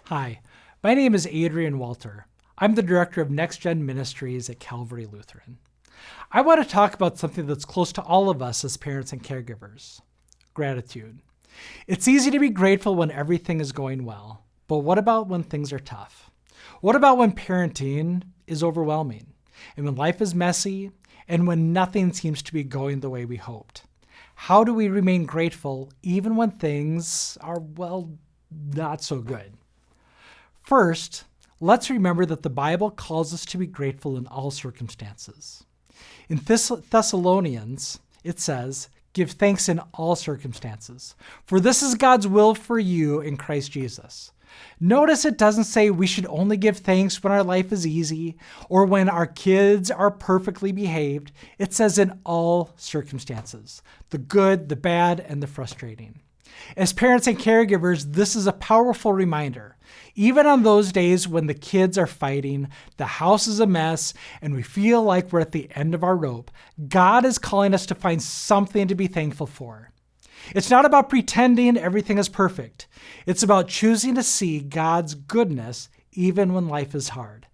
Hi, my name is Adrian Walter. I'm the director of Next Gen Ministries at Calvary Lutheran. I want to talk about something that's close to all of us as parents and caregivers: gratitude. It's easy to be grateful when everything is going well, but what about when things are tough? What about when parenting is overwhelming, and when life is messy, and when nothing seems to be going the way we hoped? How do we remain grateful even when things are, not so good? First, let's remember that the Bible calls us to be grateful in all circumstances. In Thessalonians, it says, "Give thanks in all circumstances, for this is God's will for you in Christ Jesus." Notice it doesn't say we should only give thanks when our life is easy or when our kids are perfectly behaved. It says in all circumstances, the good, the bad, and the frustrating. As parents and caregivers, this is a powerful reminder. Even on those days when the kids are fighting, the house is a mess, and we feel like we're at the end of our rope, God is calling us to find something to be thankful for. It's not about pretending everything is perfect. It's about choosing to see God's goodness even when life is hard.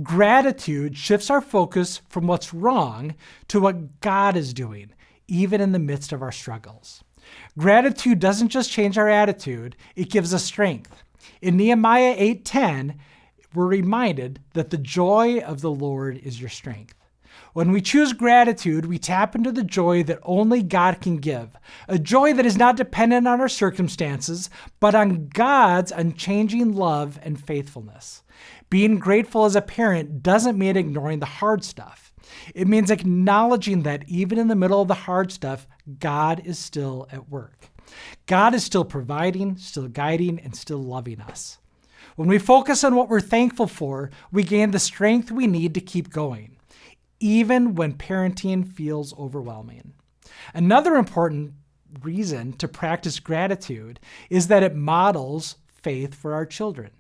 Gratitude shifts our focus from what's wrong to what God is doing, even in the midst of our struggles. Gratitude doesn't just change our attitude, it gives us strength. In Nehemiah 8:10, we're reminded that the joy of the Lord is your strength. When we choose gratitude, we tap into the joy that only God can give, a joy that is not dependent on our circumstances, but on God's unchanging love and faithfulness. Being grateful as a parent doesn't mean ignoring the hard stuff. It means acknowledging that even in the middle of the hard stuff, God is still at work. God is still providing, still guiding, and still loving us. When we focus on what we're thankful for, we gain the strength we need to keep going, even when parenting feels overwhelming. Another important reason to practice gratitude is that it models faith for our children.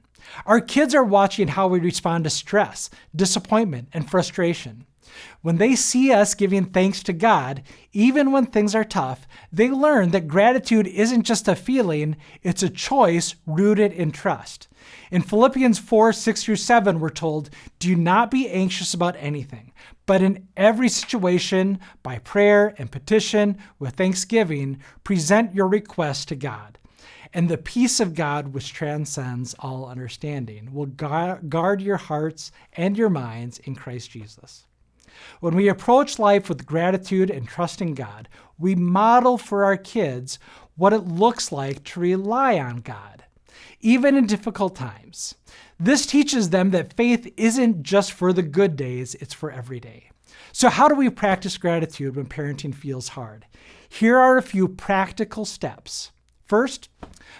Our kids are watching how we respond to stress, disappointment, and frustration. When they see us giving thanks to God, even when things are tough, they learn that gratitude isn't just a feeling, it's a choice rooted in trust. In Philippians 4:6-7, we're told, "Do not be anxious about anything, but in every situation, by prayer and petition, with thanksgiving, present your requests to God. And the peace of God, which transcends all understanding, will guard your hearts and your minds in Christ Jesus." When we approach life with gratitude and trust in God, we model for our kids what it looks like to rely on God, even in difficult times. This teaches them that faith isn't just for the good days, it's for every day. So how do we practice gratitude when parenting feels hard? Here are a few practical steps. First,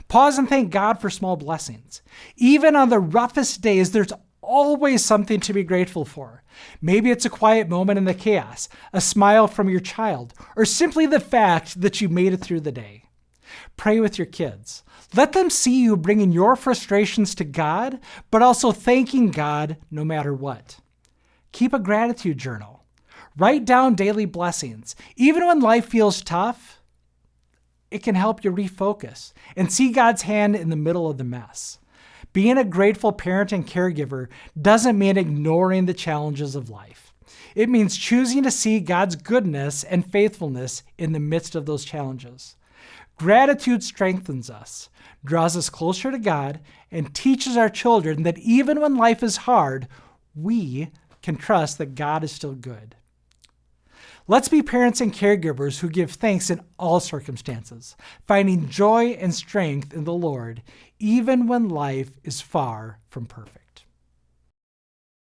pause and thank God for small blessings. Even on the roughest days, there's always something to be grateful for. Maybe it's a quiet moment in the chaos, a smile from your child, or simply the fact that you made it through the day. Pray with your kids. Let them see you bringing your frustrations to God, but also thanking God no matter what. Keep a gratitude journal. Write down daily blessings. Even when life feels tough, it can help you refocus and see God's hand in the middle of the mess. Being a grateful parent and caregiver doesn't mean ignoring the challenges of life. It means choosing to see God's goodness and faithfulness in the midst of those challenges. Gratitude strengthens us, draws us closer to God, and teaches our children that even when life is hard, we can trust that God is still good. Let's be parents and caregivers who give thanks in all circumstances, finding joy and strength in the Lord, even when life is far from perfect.